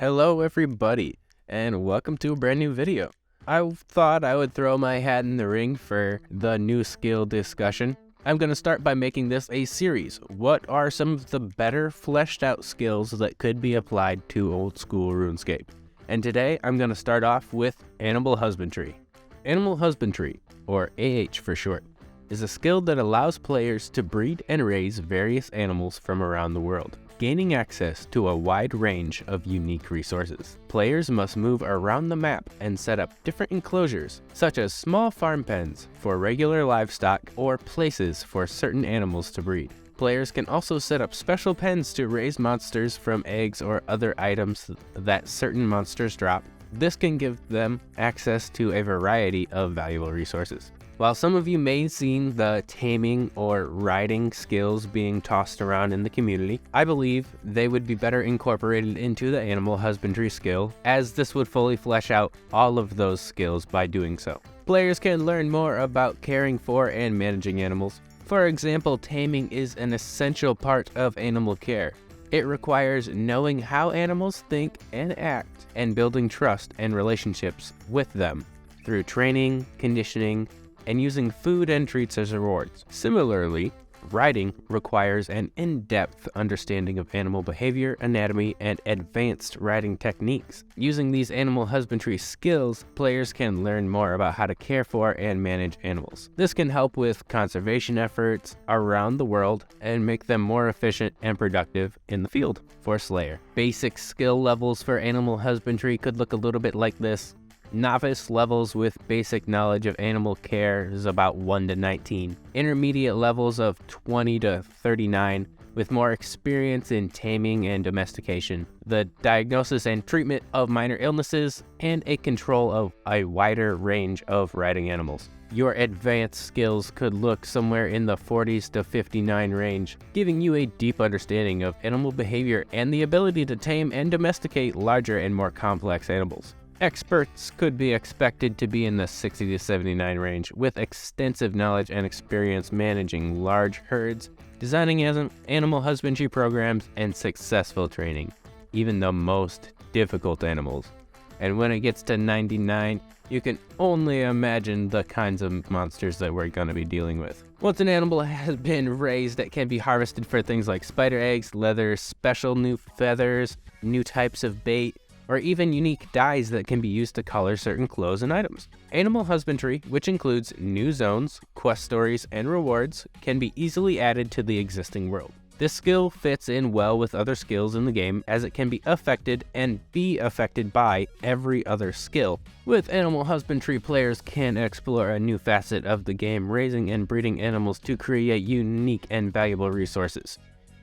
Hello everybody, and welcome to a brand new video. I thought I would throw my hat in the ring for the new skill discussion. I'm going to start by making this a series. What are some of the better fleshed out skills that could be applied to old school RuneScape? And today I'm going to start off with Animal Husbandry. Animal Husbandry, or AH for short, is a skill that allows players to breed and raise various animals from around the world, gaining access to a wide range of unique resources. Players must move around the map and set up different enclosures, such as small farm pens for regular livestock or places for certain animals to breed. Players can also set up special pens to raise monsters from eggs or other items that certain monsters drop. This can give them access to a variety of valuable resources. While some of you may have seen the taming or riding skills being tossed around in the community, I believe they would be better incorporated into the animal husbandry skill, as this would fully flesh out all of those skills by doing so. Players can learn more about caring for and managing animals. For example, taming is an essential part of animal care. It requires knowing how animals think and act, and building trust and relationships with them through training, conditioning, and using food and treats as rewards. Similarly, riding requires an in-depth understanding of animal behavior, anatomy, and advanced riding techniques. Using these animal husbandry skills, players can learn more about how to care for and manage animals. This can help with conservation efforts around the world and make them more efficient and productive in the field. For Slayer, basic skill levels for animal husbandry could look a little bit like this. Novice levels with basic knowledge of animal care is about 1 to 19. Intermediate levels of 20 to 39 with more experience in taming and domestication, the diagnosis and treatment of minor illnesses, and a control of a wider range of riding animals. Your advanced skills could look somewhere in the 40s to 59 range, giving you a deep understanding of animal behavior and the ability to tame and domesticate larger and more complex animals. Experts could be expected to be in the 60 to 79 range, with extensive knowledge and experience managing large herds, designing animal husbandry programs, and successful training, even the most difficult animals. And when it gets to 99, you can only imagine the kinds of monsters that we're going to be dealing with. Once an animal has been raised, it can be harvested for things like spider eggs, leather, special new feathers, new types of bait, or even unique dyes that can be used to color certain clothes and items. Animal husbandry, which includes new zones, quest stories, and rewards, can be easily added to the existing world. This skill fits in well with other skills in the game, as it can be affected and be affected by every other skill. With animal husbandry, players can explore a new facet of the game, raising and breeding animals to create unique and valuable resources.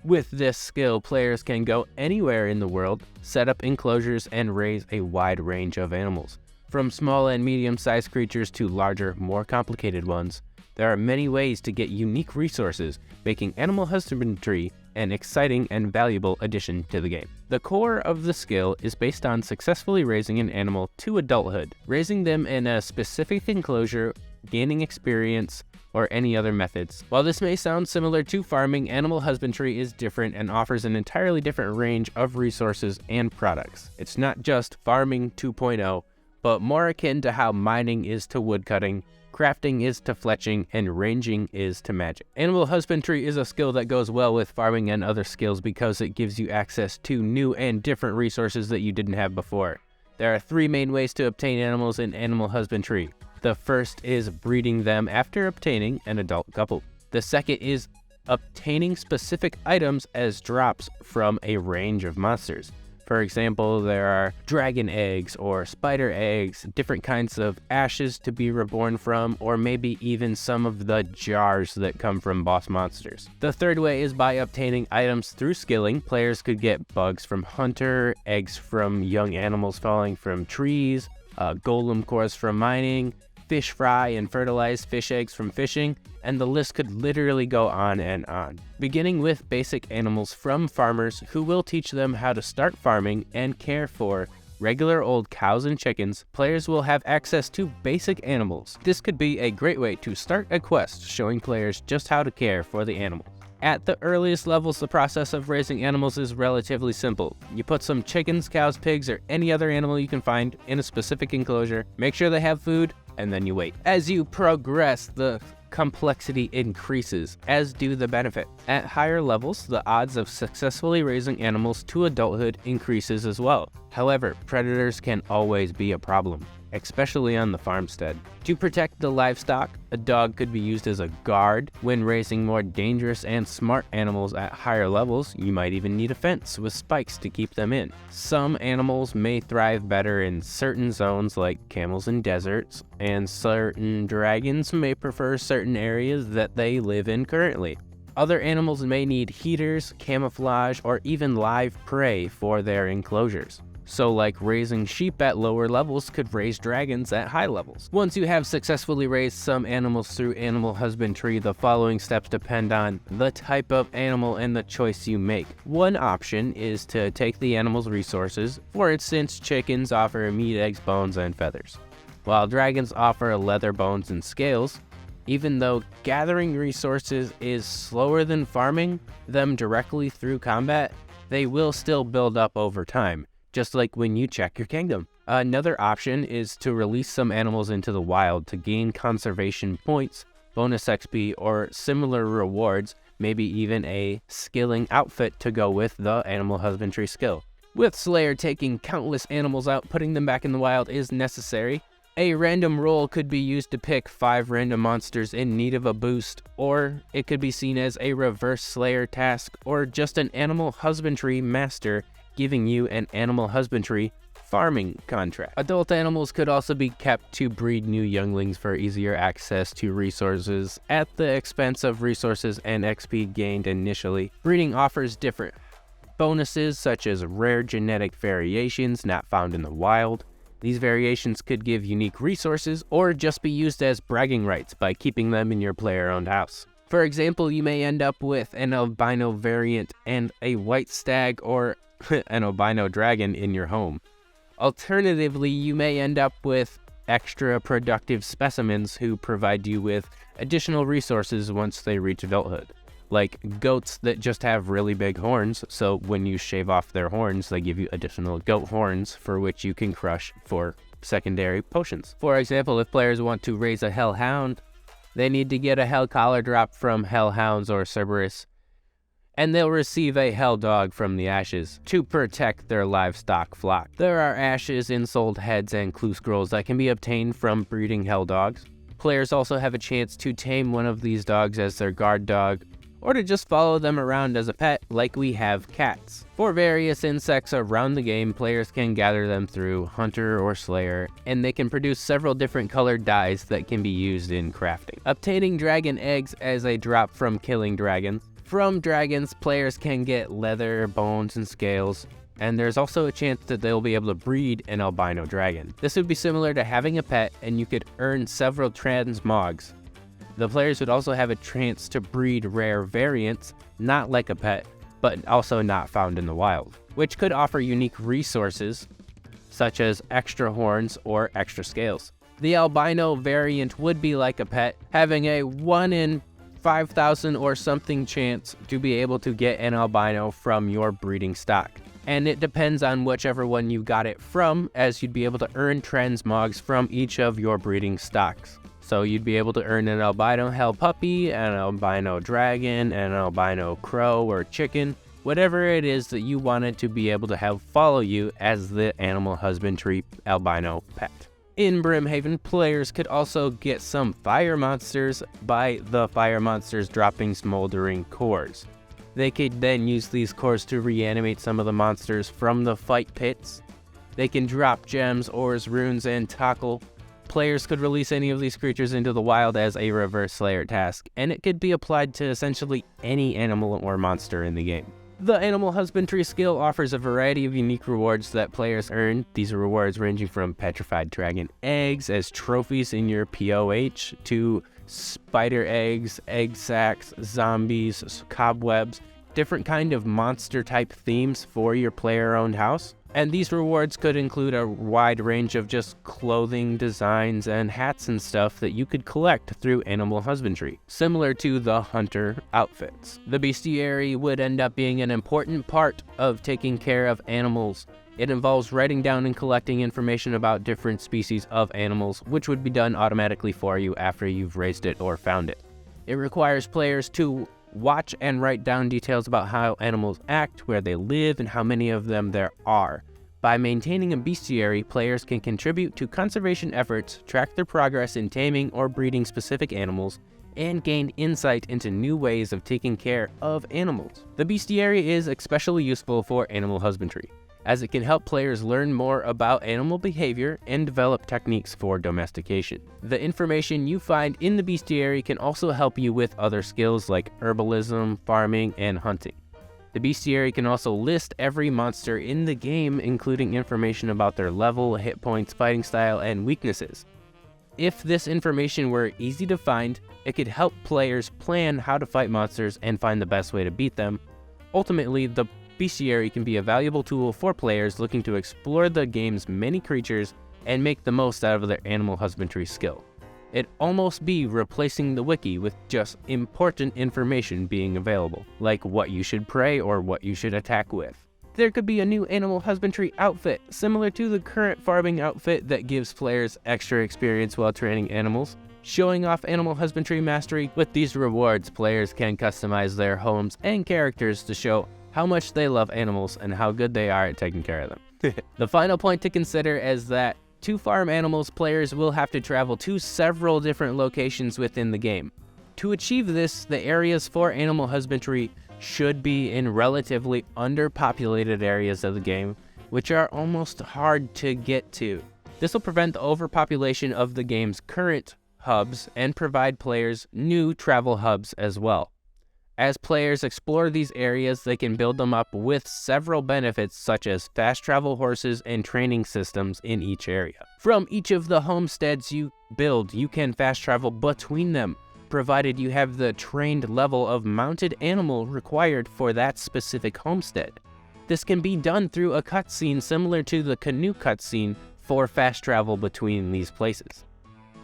With this skill, players can go anywhere in the world, set up enclosures, and raise a wide range of animals. From small and medium-sized creatures to larger, more complicated ones, there are many ways to get unique resources, making animal husbandry an exciting and valuable addition to the game. The core of the skill is based on successfully raising an animal to adulthood, raising them in a specific enclosure, gaining experience, or any other methods. While this may sound similar to farming, animal husbandry is different and offers an entirely different range of resources and products. It's not just farming 2.0, but more akin to how mining is to woodcutting, crafting is to fletching, and ranging is to magic. Animal husbandry is a skill that goes well with farming and other skills because it gives you access to new and different resources that you didn't have before. There are 3 main ways to obtain animals in animal husbandry. The first is breeding them after obtaining an adult couple. The second is obtaining specific items as drops from a range of monsters. For example, there are dragon eggs or spider eggs, different kinds of ashes to be reborn from, or maybe even some of the jars that come from boss monsters. The third way is by obtaining items through skilling. Players could get bugs from hunter, eggs from young animals falling from trees, golem cores from mining, fish fry and fertilized fish eggs from fishing, and the list could literally go on and on. Beginning with basic animals from farmers who will teach them how to start farming and care for regular old cows and chickens, players will have access to basic animals. This could be a great way to start a quest, showing players just how to care for the animals. At the earliest levels, the process of raising animals is relatively simple. You put some chickens, cows, pigs, or any other animal you can find in a specific enclosure, make sure they have food, and then you wait. As you progress, the complexity increases, as do the benefits. At higher levels, the odds of successfully raising animals to adulthood increases as well. However, predators can always be a problem, especially on the farmstead. To protect the livestock, a dog could be used as a guard. When raising more dangerous and smart animals at higher levels, you might even need a fence with spikes to keep them in. Some animals may thrive better in certain zones like camels in deserts, and certain dragons may prefer certain areas that they live in currently. Other animals may need heaters, camouflage, or even live prey for their enclosures. So like raising sheep at lower levels could raise dragons at high levels. Once you have successfully raised some animals through animal husbandry, the following steps depend on the type of animal and the choice you make. One option is to take the animal's resources. For instance, chickens offer meat, eggs, bones, and feathers, while dragons offer leather, bones, and scales. Even though gathering resources is slower than farming them directly through combat, they will still build up over time, just like when you check your kingdom. Another option is to release some animals into the wild to gain conservation points, bonus XP, or similar rewards, maybe even a skilling outfit to go with the animal husbandry skill. With Slayer taking countless animals out, putting them back in the wild is necessary. A random roll could be used to pick 5 random monsters in need of a boost, or it could be seen as a reverse Slayer task, or just an animal husbandry master giving you an animal husbandry farming contract. Adult animals could also be kept to breed new younglings for easier access to resources at the expense of resources and XP gained initially. Breeding offers different bonuses such as rare genetic variations not found in the wild. These variations could give unique resources or just be used as bragging rights by keeping them in your player-owned house. For example, you may end up with an albino variant and a white stag or an albino dragon in your home. Alternatively, you may end up with extra productive specimens who provide you with additional resources once they reach adulthood, like goats that just have really big horns, so when you shave off their horns, they give you additional goat horns for which you can crush for secondary potions. For example, if players want to raise a hellhound, they need to get a hell collar drop from hellhounds or Cerberus, and they'll receive a hell dog from the ashes to protect their livestock flock. There are ashes, ensouled heads, and clue scrolls that can be obtained from breeding hell dogs. Players also have a chance to tame one of these dogs as their guard dog, or to just follow them around as a pet like we have cats. For various insects around the game, players can gather them through Hunter or Slayer, and they can produce several different colored dyes that can be used in crafting. Obtaining dragon eggs as a drop from killing dragons. From dragons, players can get leather, bones, and scales, and there's also a chance that they'll be able to breed an albino dragon. This would be similar to having a pet, and you could earn several transmogs. The players would also have a chance to breed rare variants, not like a pet, but also not found in the wild, which could offer unique resources, such as extra horns or extra scales. The albino variant would be like a pet, having a 1 in 5,000 or something chance to be able to get an albino from your breeding stock. And it depends on whichever one you got it from, as you'd be able to earn transmogs from each of your breeding stocks. So you'd be able to earn an albino hell puppy, an albino dragon, an albino crow or chicken, whatever it is that you wanted to be able to have follow you as the animal husbandry albino pet. In Brimhaven, players could also get some fire monsters by the fire monsters dropping smoldering cores. They could then use these cores to reanimate some of the monsters from the fight pits. They can drop gems, ores, runes, and tackle. Players could release any of these creatures into the wild as a reverse Slayer task, and it could be applied to essentially any animal or monster in the game. The Animal Husbandry skill offers a variety of unique rewards that players earn. These are rewards ranging from petrified dragon eggs as trophies in your POH to spider eggs, egg sacs, zombies, cobwebs, different kind of monster type themes for your player-owned house. And these rewards could include a wide range of just clothing designs and hats and stuff that you could collect through Animal Husbandry, similar to the hunter outfits. The bestiary would end up being an important part of taking care of animals. It involves writing down and collecting information about different species of animals, which would be done automatically for you after you've raised it or found it. It requires players to watch and write down details about how animals act, where they live, and how many of them there are. By maintaining a bestiary, players can contribute to conservation efforts, track their progress in taming or breeding specific animals, and gain insight into new ways of taking care of animals. The bestiary is especially useful for animal husbandry, as it can help players learn more about animal behavior and develop techniques for domestication. The information you find in the bestiary can also help you with other skills like herbalism, farming, and hunting. The bestiary can also list every monster in the game, including information about their level, hit points, fighting style, and weaknesses. If this information were easy to find, it could help players plan how to fight monsters and find the best way to beat them. Ultimately, the bestiary can be a valuable tool for players looking to explore the game's many creatures and make the most out of their animal husbandry skill. It'd almost be replacing the wiki with just important information being available, like what you should pray or what you should attack with. There could be a new animal husbandry outfit, similar to the current farming outfit that gives players extra experience while training animals. Showing off animal husbandry mastery, with these rewards, players can customize their homes and characters to show how much they love animals and how good they are at taking care of them. The final point to consider is that to farm animals, players will have to travel to several different locations within the game. To achieve this, the areas for animal husbandry should be in relatively underpopulated areas of the game, which are almost hard to get to. This will prevent the overpopulation of the game's current hubs and provide players new travel hubs as well. As players explore these areas, they can build them up with several benefits such as fast travel horses and training systems in each area. From each of the homesteads you build, you can fast travel between them, provided you have the trained level of mounted animal required for that specific homestead. This can be done through a cutscene similar to the canoe cutscene for fast travel between these places.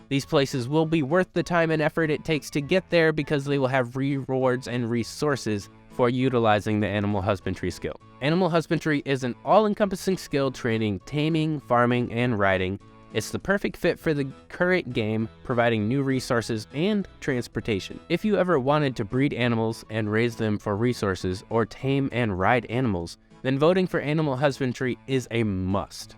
These places will be worth the time and effort it takes to get there because they will have rewards and resources for utilizing the animal husbandry skill. Animal husbandry is an all-encompassing skill training taming, farming, and riding. It's the perfect fit for the current game, providing new resources and transportation. If you ever wanted to breed animals and raise them for resources or tame and ride animals, then voting for animal husbandry is a must.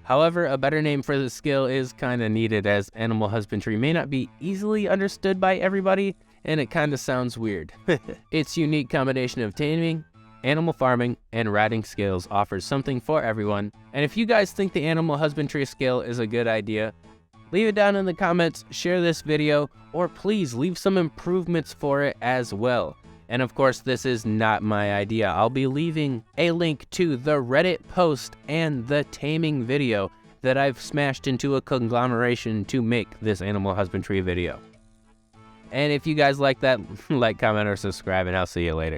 However, a better name for the skill is kinda needed, as animal husbandry may not be easily understood by everybody, and it kinda sounds weird. Its unique combination of taming, animal farming, and riding skills offers something for everyone, and if you guys think the animal husbandry skill is a good idea, leave it down in the comments, share this video, or please leave some improvements for it as well. And of course, this is not my idea. I'll be leaving a link to the Reddit post and the taming video that I've smashed into a conglomeration to make this animal husbandry video. And if you guys like that, like, comment, or subscribe, and I'll see you later.